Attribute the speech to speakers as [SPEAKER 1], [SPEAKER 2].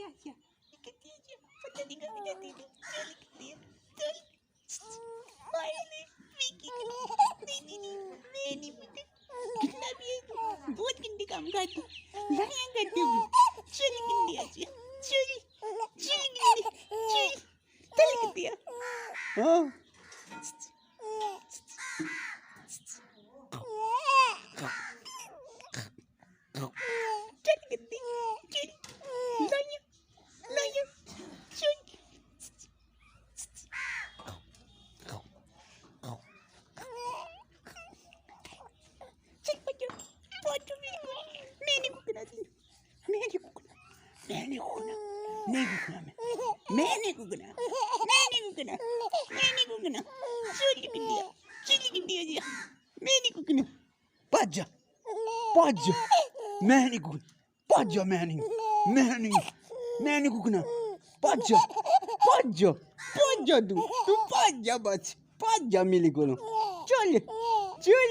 [SPEAKER 1] आजा पता नहीं कभी जाती थी चल चल फाइनली विकी नहीं मैं नहीं बेटे कितना भी है बहुत गंदे काम करती लड़ाई करती हूँ चल गंदी आजा चल चल गंदी चल चल गंदी हाँ चल गंदी चल लाया लाया चल चल बच्चों बच्चों मैंने कुकना दी मैंने कुकना मैंने कुकना मैंने कुकना मैंने कुकना मैंने कुकना चल गंदी आजा मैंने कुकना पाजा पाजा मैंने कुकना पाजा मैंने कुकना पाजा पाजा पाजा तू पाजा बस पाजा मेरे को चल चल